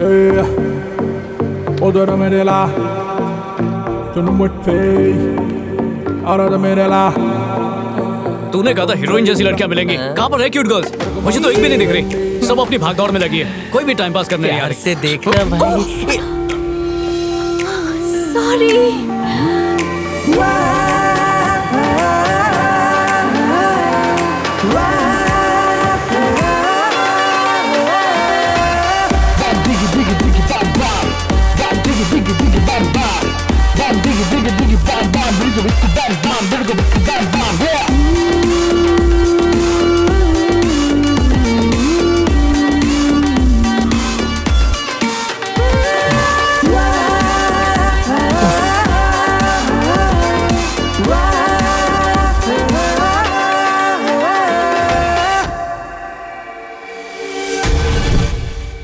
Och då är de med la. Du nummer 2. और तो मेरे ला. तूने कहा था हीरोइन जैसी लड़कियां मिलेंगी. कहाँ पर है क्यूट गर्ल्स? मुझे तो एक भी नहीं दिख रही. सब अपनी भागदौड़ में लगी है. कोई भी टाइम पास करने नहीं आ रही. से देखना भाई. सॉरी.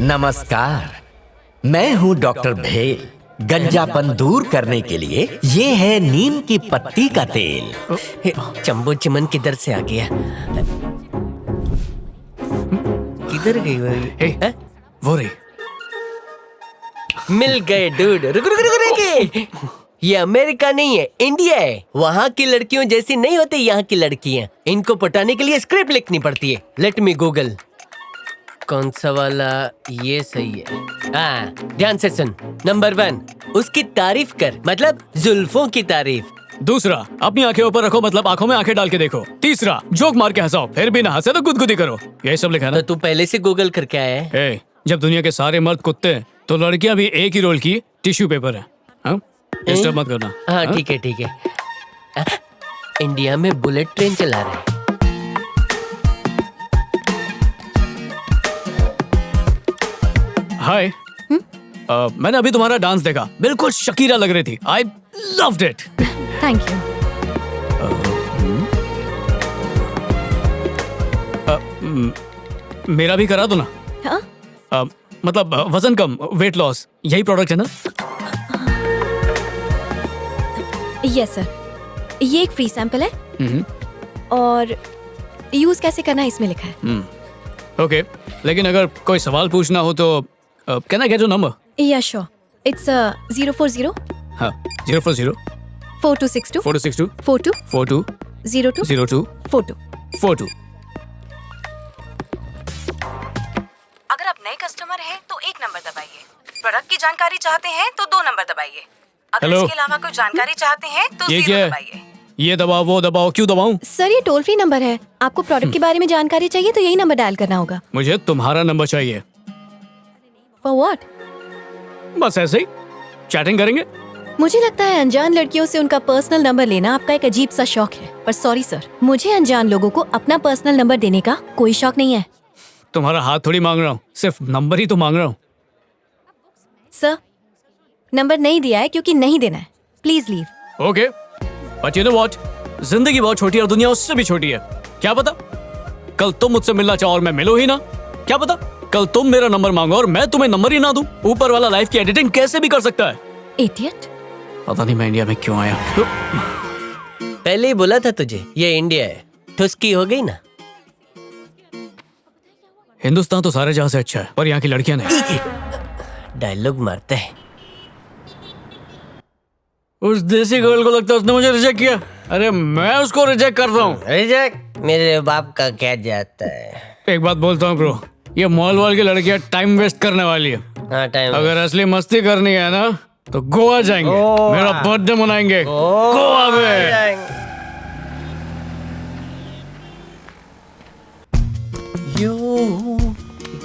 नमस्कार, मैं हूँ डॉक्टर भेल. गंजापन दूर करने के लिए ये है नीम की पत्ती का तेल. चंबो चिमन किधर से आ गया? किधर गई वो? वो रही. मिल गए डूड. रुक रुक रुक रुक. ये अमेरिका नहीं है, इंडिया है. वहाँ की लड़कियों जैसी नहीं होती यहाँ की लड़कियाँ. इनको पटाने के लिए स्क्रिप्ट लिखनी पड़ती है. Let me Google. कौन सा वाला? ये सही है. हाँ, ध्यान से सुन. नंबर 1, उसकी तारीफ कर, मतलब जुल्फों की तारीफ. दूसरा, अपनी आंखें ऊपर रखो, मतलब आंखों में आंखें डाल के देखो. तीसरा, जोक मार के हंसाओ, फिर भी ना हंसे तो गुदगुदी करो. यही सब लिखा है ना? तो तू पहले से गूगल करके आया है? जब दुनिया के सारे मर्द कुत्ते हैं तो लड़कियां भी एक ही रोल की टिश्यू पेपर है. डिस्टर्ब मत करना. हाँ ठीक है ठीक है. इंडिया में बुलेट ट्रेन चला रहे हैं. हाय. मैंने अभी तुम्हारा डांस देखा. बिल्कुल शकीरा लग रही थी. I loved it. Thank you. मेरा भी करा दो ना. हाँ? मतलब वजन कम, वेट लॉस, यही प्रोडक्ट है ना? Yes sir. ये एक फ्री सैंपल है और यूज कैसे करना है इसमें लिखा है. ओके, लेकिन अगर कोई सवाल पूछना हो तो can I get your number? या श्योर. इट्स 040 हाँ, 040 4262 4262 42 42 02 02 42. 42. अगर आप नए कस्टमर हैं तो 1 नंबर दबाइए. प्रोडक्ट की जानकारी चाहते हैं तो 2 नंबर दबाइए. अगर Hello? इसके अलावा कोई जानकारी चाहते हैं तो ये 0 क्या है? दबाइए. ये दबाओ, वो दबाओ, क्यों दबाऊं? सर ये टोल फ्री नंबर है. आपको प्रोडक्ट के बारे में जानकारी चाहिए तो यही नंबर डायल करना होगा. मुझे तुम्हारा नंबर चाहिए. For what? बस ऐसे ही चैटिंग करेंगे. मुझे लगता है अनजान लड़कियों से उनका पर्सनल नंबर लेना आपका एक अजीब सा शौक है. पर सॉरी सर, मुझे अनजान लोगों को अपना पर्सनल नंबर देने का कोई शौक नहीं है. तुम्हारा हाथ थोड़ी मांग रहा हूँ, सिर्फ नंबर ही तो मांग रहा हूँ. सर नंबर नहीं दिया है क्योंकि नहीं देना है. Please leave. Okay, but you know what, जिंदगी बहुत छोटी है और दुनिया उससे भी छोटी है. क्या पता कल तुम मुझसे मिलना चाहो और मैं मिलूं ही ना. क्या पता कल तुम मेरा नंबर मांगो और मैं तुम्हें नंबर ही ना दूं. ऊपर वाला लाइफ की एडिटिंग कैसे भी कर सकता है. इडियट. पता नहीं मैं इंडिया में क्यों आया. पहले ही बोला था तुझे ये इंडिया है. ठुसकी हो गई ना. हिंदुस्तान तो सारे जहां से अच्छा है, पर यहाँ की लड़कियां नहीं. डायलॉग मारते हैं. उस देसी गर्ल को लगता है उसने मुझे रिजेक्ट किया. अरे मैं उसको रिजेक्ट करता हूँ. रिजेक्ट मेरे बाप का क्या जाता है. एक बात बोलता हूँ ब्रो, ये मॉल वाल की लड़कियां टाइम वेस्ट करने वाली है. हाँ टाइम. अगर असली मस्ती करनी है ना तो गोवा जाएंगे. मेरा बर्थडे मनाएंगे गोवा में.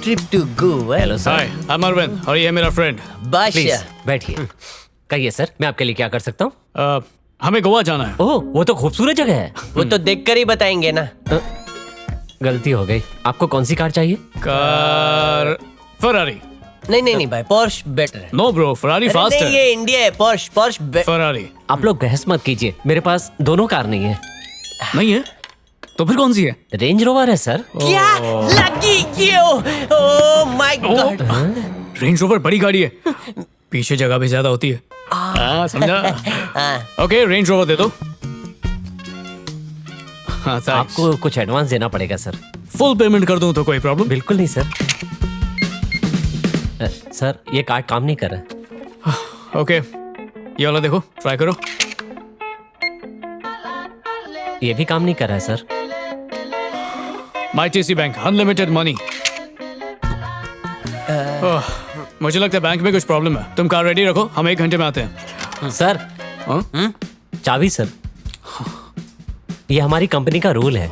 Trip to Goa. Hello sir. Hi, I am Arvind और ये है मेरा फ्रेंड. बादशाह. बैठिए. कहिए सर, मैं आपके लिए क्या कर सकता हूँ? हमें गोवा जाना है. ओह, वो तो खूबसूरत जगह है. वो तो देखकर ही बताएंगे ना. गलती हो गई. आपको कौन सी कार चाहिए? Car Ferrari. नहीं भाई, पोर्श बेटर है. नो ब्रो, फरारी फास्ट नहीं है. ये इंडिया है. पोर्श फरारी आप लोग बहस मत कीजिए, मेरे पास दोनों कार नहीं है. नहीं है तो फिर कौन सी है? रेंज रोवर है सर. क्या लकी क्यों? Oh my God. Range rover बड़ी गाड़ी है, पीछे जगह भी ज्यादा होती है. समझा? ओके, रेंज रोवर दे दो. हाँ, thanks. आपको कुछ एडवांस देना पड़ेगा सर. फुल पेमेंट कर दूं तो कोई प्रॉब्लम? बिल्कुल नहीं सर. सर ये कार्ड काम नहीं कर रहा। ओके, ये वाला देखो, ट्राई करो। ये भी काम नहीं कर रहा है सर। माई बैंक, अनलिमिटेड मनी। मुझे लगता है बैंक में कुछ प्रॉब्लम है। तुम कार रेडी रखो, हम 1 घंटे में आते हैं। सर हाँ? चाबी सर, ये हमारी कंपनी का रूल है।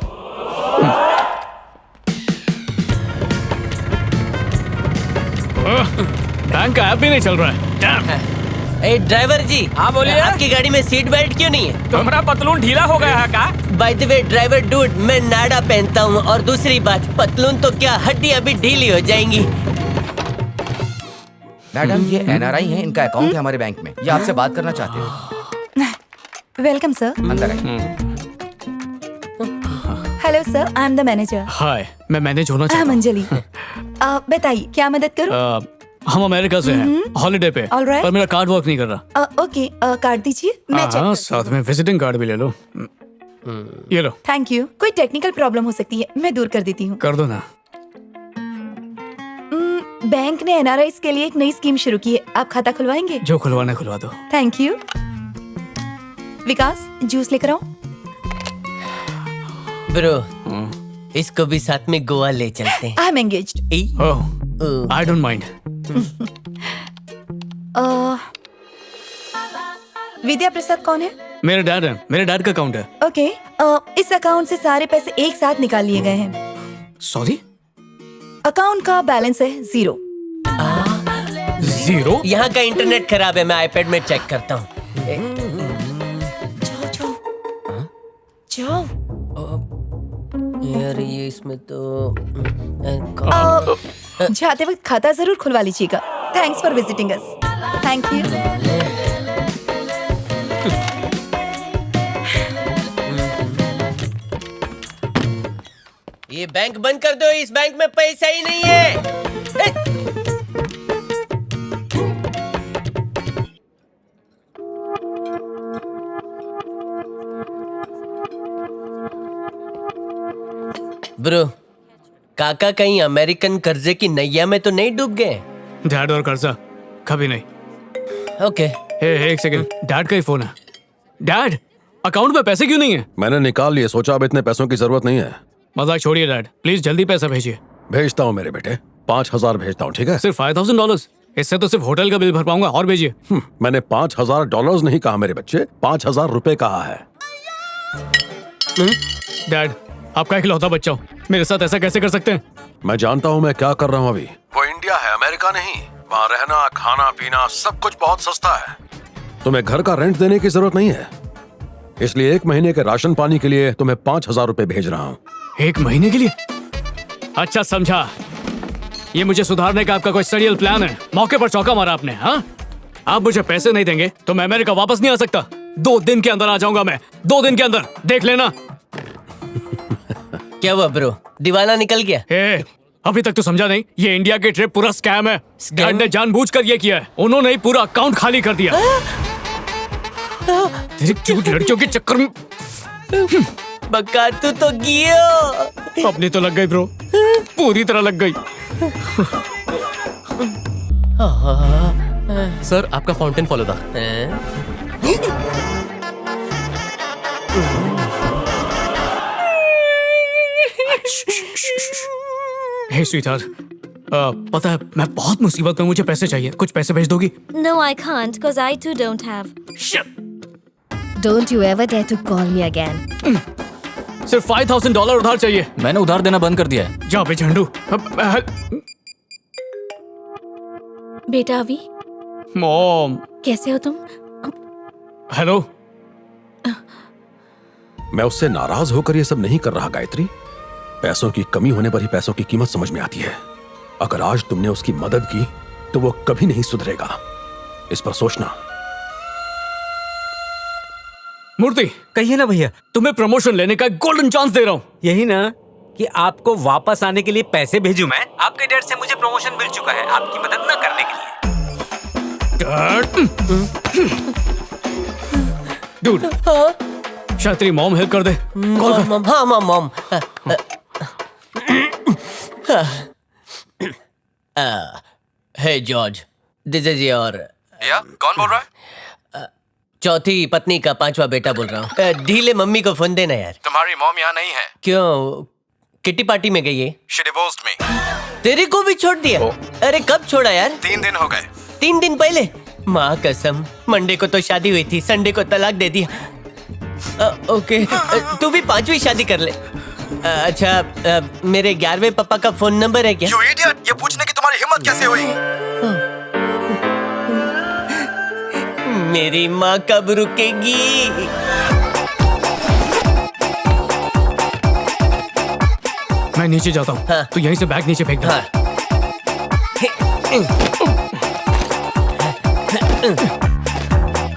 बैंक का ऐप भी नहीं चल रहा है। Damn! ए ड्राइवर जी, हाँ, बोलिए। आपकी गाड़ी में सीट बेल्ट क्यों नहीं है? तुम्हारा पतलून ढीला हो गया है का? By the way driver dude, मैं नाड़ा पहनता हूँ, और दूसरी बात, पतलून तो क्या, हड्डियाँ भी ढीली हो जाएंगी। मैडम ये एनआरआई हैं, इनका अकाउंट है हमारे बैंक में, ये आपसे बात करना चाहते हैं। Welcome sir. अंदर आइए। Hello sir, I am the manager. Hi, मैं मैनेज होना आई चाहता एम हूँ। अंजलि। बताइए क्या मदद करूं? हम अमेरिका से हैं, हॉलिडे पे। All right. पर मेरा कार्ड वर्क नहीं कर रहा। ओके, कार्ड दीजिए, मैं चेक हाँ, करती साथ में विजिटिंग कार्ड भी ले लो। ये लो, हूं। Thank you. कोई टेक्निकल प्रॉब्लम हो सकती है, मैं दूर कर देती हूँ। कर दो ना। बैंक ने एनआरआईज के लिए एक नई स्कीम शुरू की है, आप खाता खुलवाएंगे? जो खुलवाना है खुलवा दो। Thank you. विकास, जूस लेकर आओ। ब्रो, इसको भी साथ में गोवा ले चलते हैं। I am engaged. Oh, I don't mind. Vidya Prasad कौन है? मेरे डैड है, मेरे डैड का अकाउंट है। ओके, इस अकाउंट से सारे पैसे एक साथ निकाल लिए गए हैं। सॉरी, अकाउंट का बैलेंस है 0। 0? यहाँ का इंटरनेट खराब है, मैं आईपैड में चेक करता हूँ। जाओ। यार ये इसमें तो जाते वक्त खाता जरूर खुलवा लीजिएगा। Thanks for visiting us. Thank you. ये बैंक बंद कर दो, इस बैंक में पैसा ही नहीं है। ब्रो, काका कहीं अमेरिकन कर्जे की नैया में तो नहीं डूब गए? डैड और कर्जा कभी नहीं। ओके। एक सेकंड, डैड का ही फोन है। डैड, अकाउंट में पैसे क्यों नहीं है? मैंने निकाल लिए, सोचा अब इतने पैसों की जरूरत नहीं है। मजाक छोड़िए डैड, प्लीज जल्दी पैसा भेजिए। भेजता हूँ मेरे बेटे, 5,000 भेजता हूँ, ठीक है? सिर्फ $5,000? इससे तो सिर्फ होटल का बिल भर पाऊंगा, और भेजिए। मैंने $5,000 नहीं कहा मेरे बच्चे, 5,000 रुपए कहा है। डैड, आपका इकलौता बच्चा हूँ, मेरे साथ ऐसा कैसे कर सकते हैं? मैं जानता हूँ मैं क्या कर रहा हूँ अभी। वो इंडिया है, अमेरिका नहीं। वहाँ रहना, खाना पीना सब कुछ बहुत सस्ता है। तुम्हें घर का रेंट देने की जरूरत नहीं है, इसलिए 1 महीने के राशन पानी के लिए तुम्हें 5,000 रुपए भेज रहा हूँ। 1 महीने के लिए? अच्छा समझा, ये मुझे सुधारने का आपका कोई सड़ियल प्लान है। मौके पर चौका मारा आपने। हाँ, आप मुझे पैसे नहीं देंगे तो मैं अमेरिका वापस नहीं आ सकता। 2 दिन के अंदर आ जाऊंगा मैं, 2 दिन के अंदर, देख लेना। क्या हुआ ब्रो, दीवाना निकल गया? अभी तक तो समझा नहीं, ये इंडिया की ट्रिप पूरा स्कैम है। डैड ने जानबूझकर ये किया है, उन्होंने ही पूरा अकाउंट खाली कर दिया। तेरी क्यूट लड़कियों के चक्कर में बक्का तू तो गियो। अपनी तो लग गई ब्रो, पूरी तरह लग गई। सर आपका फाउंटेन फॉलो था। हे स्वीटहार्ट, पता है मैं बहुत मुसीबत में, मुझे पैसे चाहिए, कुछ पैसे भेज दोगी? No, I can't, cause I too don't have. Don't you ever dare to call me again. सिर्फ $5,000 उधार चाहिए। मैंने उधार देना बंद कर दिया है। जा बे झंडू। बेटा अभी मॉम, कैसे हो तुम? हेलो। मैं उससे नाराज होकर ये सब नहीं कर रहा गायत्री। पैसों की कमी होने पर ही पैसों की कीमत समझ में आती है। अगर आज तुमने उसकी मदद की तो वो कभी नहीं सुधरेगा, इस पर सोचना। मूर्ति, कहिए ना भैया। तुम्हें प्रमोशन लेने का गोल्डन चांस दे रहा हूँ। यही ना कि आपको वापस आने के लिए पैसे भेजूं मैं? आपके डैड से मुझे प्रमोशन मिल चुका है, आपकी मदद न करने के लिए। डूड, शायद तेरी मॉम हेल्प कर दे। मॉम, हाँ mom. Hey George, this is your या कौन बोल रहा है? चौथी पत्नी का 5वां बेटा बोल रहा हूँ। ढीले मम्मी को फोन देना यार। तुम्हारी मॉम यहाँ नहीं है। क्यों? किटी पार्टी में गई है? शी डिवोर्स्ड मी। तेरे को भी छोड़ दिया? अरे कब छोड़ा यार? 3 दिन हो गए। 3 दिन पहले? माँ कसम, मंडे को तो शादी हुई थी, संडे को तलाक दे दिया। ओके, तू भी 5वीं शादी कर ले। अच्छा, मेरे 11वें पापा का फोन नंबर है क्या? You idiot! ये पूछने की तुम्हारी हिम्मत कैसे हुई? मेरी माँ कब रुकेगी? मैं नीचे जाता हूँ। हाँ। तू यहीं से बैग नीचे फेंक दे। हाँ।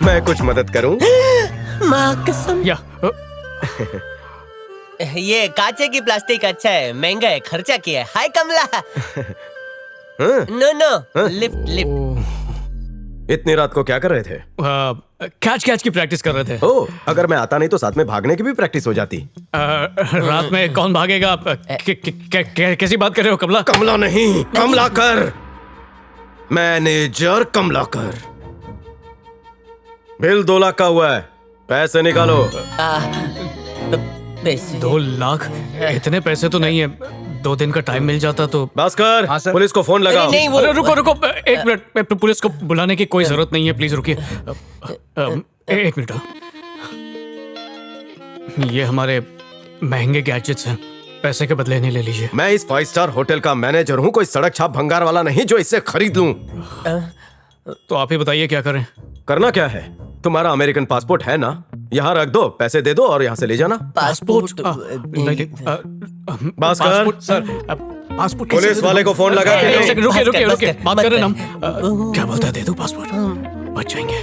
मैं कुछ मदद करूं? माँ कसम। या ये कांचे की प्लास्टिक अच्छा है, महंगा है, खर्चा किया है। Hi Kamala. No no, lift lift. इतनी रात को क्या कर रहे थे? कैच की प्रैक्टिस कर रहे थे। ओह, अगर मैं आता नहीं तो साथ में भागने की भी प्रैक्टिस हो जाती। रात में कौन भागेगा? कैसी बात कर रहे हो कमला? कमला नहीं, कमलाकर। मैनेजर कमलाकर। बिल 2 लाख का हुआ है, पैसे निकालो। 2 लाख? इतने पैसे तो नहीं है। 2 दिन का टाइम मिल जाता तो। भास्कर, पुलिस को फोन लगाओ। अरे रुको रुको, 1 मिनट। पुलिस को बुलाने की कोई जरूरत नहीं है, प्लीज रुकिए। 1 मिनट। ये हमारे महंगे गैजेट्स हैं, पैसे के बदले नहीं ले लीजिए। मैं इस 5 स्टार होटल का मैनेजर हूँ, कोई सड़क छाप भंगार वाला नहीं जो इससे खरीद लूं। तो आप ही बताइए क्या करें? करना क्या है? तुम्हारा अमेरिकन पासपोर्ट है ना? यहाँ रख दो, पैसे दे दो और यहाँ से ले जाना। Passport? Bhaskar sir, passport police वाले को फोन लगा के दो। रुके बात कर रहे हैं हम। क्या बोलता है? दे दो पासपोर्ट, बच जाएंगे।